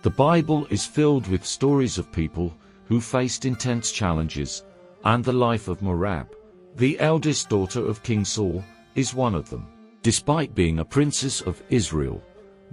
The Bible is filled with stories of people who faced intense challenges, and the life of Merab, the eldest daughter of King Saul, is one of them. Despite being a princess of Israel,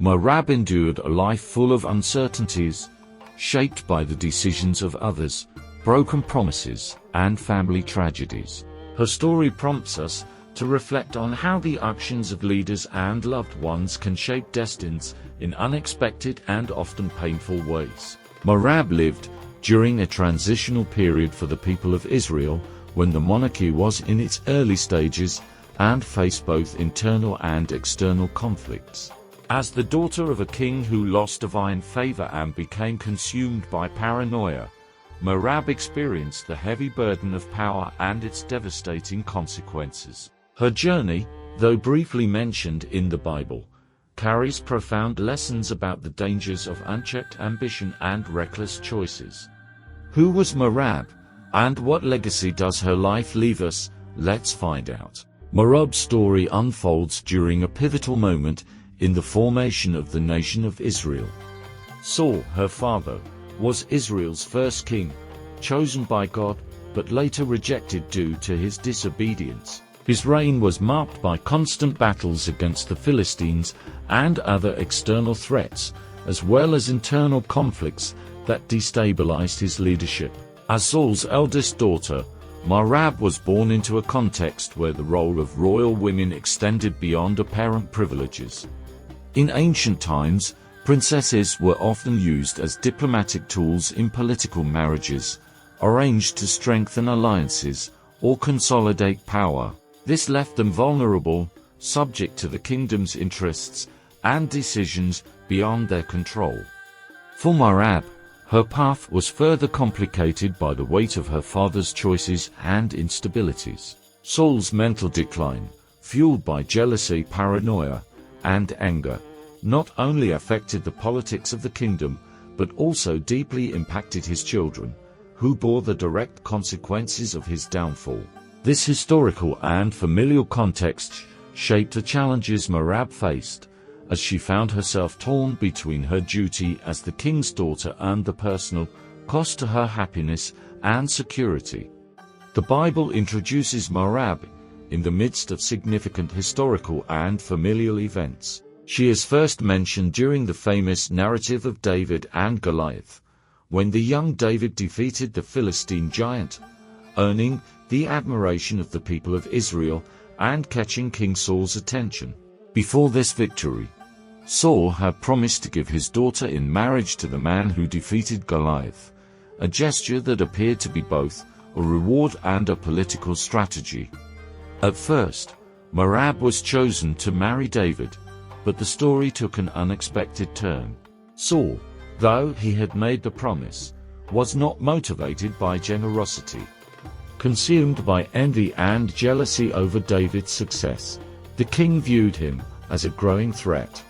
Merab endured a life full of uncertainties, shaped by the decisions of others, broken promises, and family tragedies. Her story prompts us to reflect on how the actions of leaders and loved ones can shape destinies in unexpected and often painful ways. Merab lived during a transitional period for the people of Israel, when the monarchy was in its early stages and faced both internal and external conflicts. As the daughter of a king who lost divine favor and became consumed by paranoia, Merab experienced the heavy burden of power and its devastating consequences. Her journey, though briefly mentioned in the Bible, carries profound lessons about the dangers of unchecked ambition and reckless choices. Who was Merab, and what legacy does her life leave us? Let's find out. Merab's story unfolds during a pivotal moment in the formation of the nation of Israel. Saul, her father, was Israel's first king, chosen by God, but later rejected due to his disobedience. His reign was marked by constant battles against the Philistines and other external threats, as well as internal conflicts that destabilized his leadership. As Saul's eldest daughter, Merab was born into a context where the role of royal women extended beyond apparent privileges. In ancient times, princesses were often used as diplomatic tools in political marriages, arranged to strengthen alliances or consolidate power. This left them vulnerable, subject to the kingdom's interests and decisions beyond their control. For Merab, her path was further complicated by the weight of her father's choices and instabilities. Saul's mental decline, fueled by jealousy, paranoia, and anger, not only affected the politics of the kingdom, but also deeply impacted his children, who bore the direct consequences of his downfall. This historical and familial context shaped the challenges Merab faced, as she found herself torn between her duty as the king's daughter and the personal cost to her happiness and security. The Bible introduces Merab in the midst of significant historical and familial events. She is first mentioned during the famous narrative of David and Goliath, when the young David defeated the Philistine giant, earning the admiration of the people of Israel and catching King Saul's attention. Before this victory, Saul had promised to give his daughter in marriage to the man who defeated Goliath, a gesture that appeared to be both a reward and a political strategy. At first, Merab was chosen to marry David, but the story took an unexpected turn. Saul, though he had made the promise, was not motivated by generosity. Consumed by envy and jealousy over David's success, the king viewed him as a growing threat.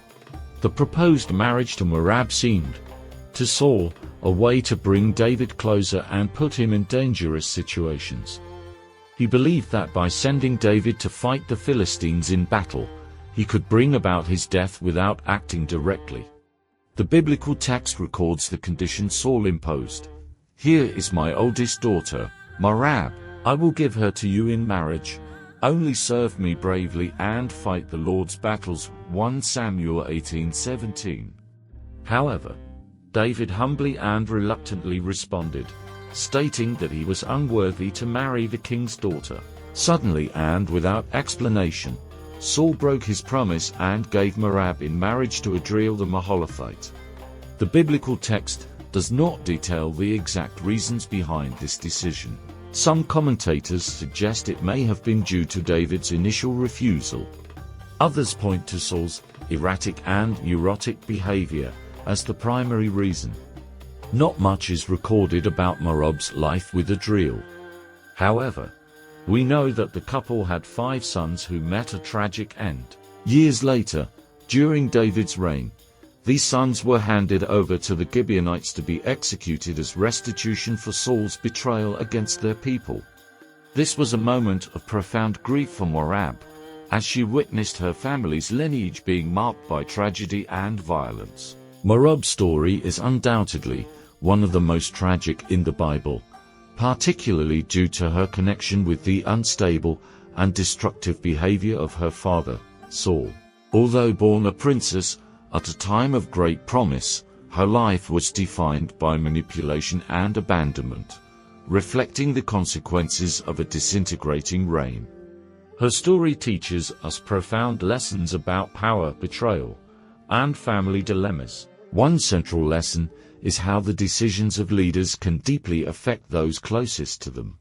The proposed marriage to Merab seemed, to Saul, a way to bring David closer and put him in dangerous situations. He believed that by sending David to fight the Philistines in battle, he could bring about his death without acting directly. The biblical text records the condition Saul imposed. "Here is my oldest daughter, Merab. I will give her to you in marriage. Only serve me bravely and fight the Lord's battles." 1 Samuel 18:17. However, David humbly and reluctantly responded, stating that he was unworthy to marry the king's daughter. Suddenly and without explanation, Saul broke his promise and gave Merab in marriage to Adriel the Maholathite. The biblical text does not detail the exact reasons behind this decision. Some commentators suggest it may have been due to David's initial refusal. Others point to Saul's erratic and neurotic behavior as the primary reason. Not much is recorded about Merab's life with Adriel. However, we know that the couple had 5 sons who met a tragic end. Years later, during David's reign, these sons were handed over to the Gibeonites to be executed as restitution for Saul's betrayal against their people. This was a moment of profound grief for Merab, as she witnessed her family's lineage being marked by tragedy and violence. Merab's story is undoubtedly one of the most tragic in the Bible, particularly due to her connection with the unstable and destructive behavior of her father, Saul. Although born a princess at a time of great promise, her life was defined by manipulation and abandonment, reflecting the consequences of a disintegrating reign. Her story teaches us profound lessons about power, betrayal, and family dilemmas. One central lesson is how the decisions of leaders can deeply affect those closest to them.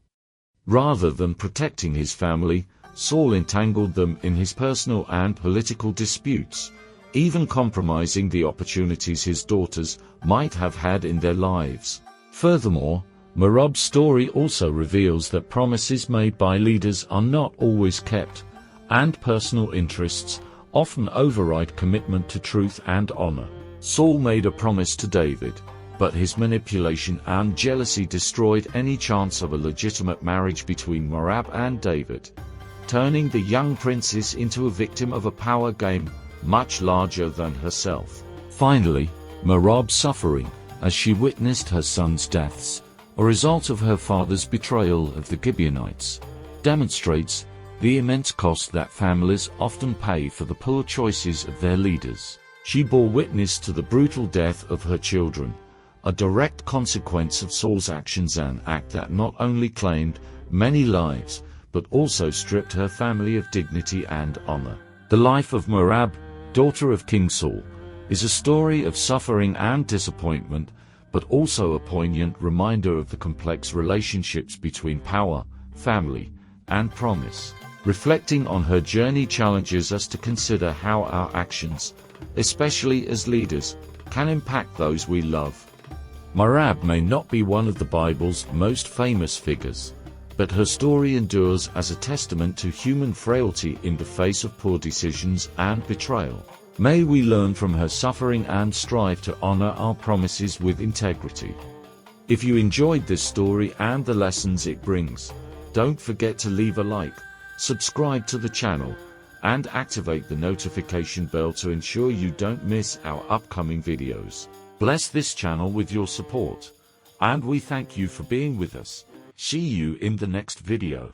Rather than protecting his family, Saul entangled them in his personal and political disputes, even compromising the opportunities his daughters might have had in their lives. Furthermore, Merab's story also reveals that promises made by leaders are not always kept, and personal interests often override commitment to truth and honor. Saul made a promise to David, but his manipulation and jealousy destroyed any chance of a legitimate marriage between Merab and David, turning the young princess into a victim of a power game much larger than herself. Finally, Merab's suffering, as she witnessed her sons' deaths, a result of her father's betrayal of the Gibeonites, demonstrates the immense cost that families often pay for the poor choices of their leaders. She bore witness to the brutal death of her children, a direct consequence of Saul's actions, an act that not only claimed many lives, but also stripped her family of dignity and honor. The life of Merab, daughter of King Saul, is a story of suffering and disappointment, but also a poignant reminder of the complex relationships between power, family, and promise. Reflecting on her journey challenges us to consider how our actions, especially as leaders, can impact those we love. Merab may not be one of the Bible's most famous figures, but her story endures as a testament to human frailty in the face of poor decisions and betrayal. May we learn from her suffering and strive to honor our promises with integrity. If you enjoyed this story and the lessons it brings, don't forget to leave a like, subscribe to the channel, and activate the notification bell to ensure you don't miss our upcoming videos. Bless this channel with your support, and we thank you for being with us. See you in the next video.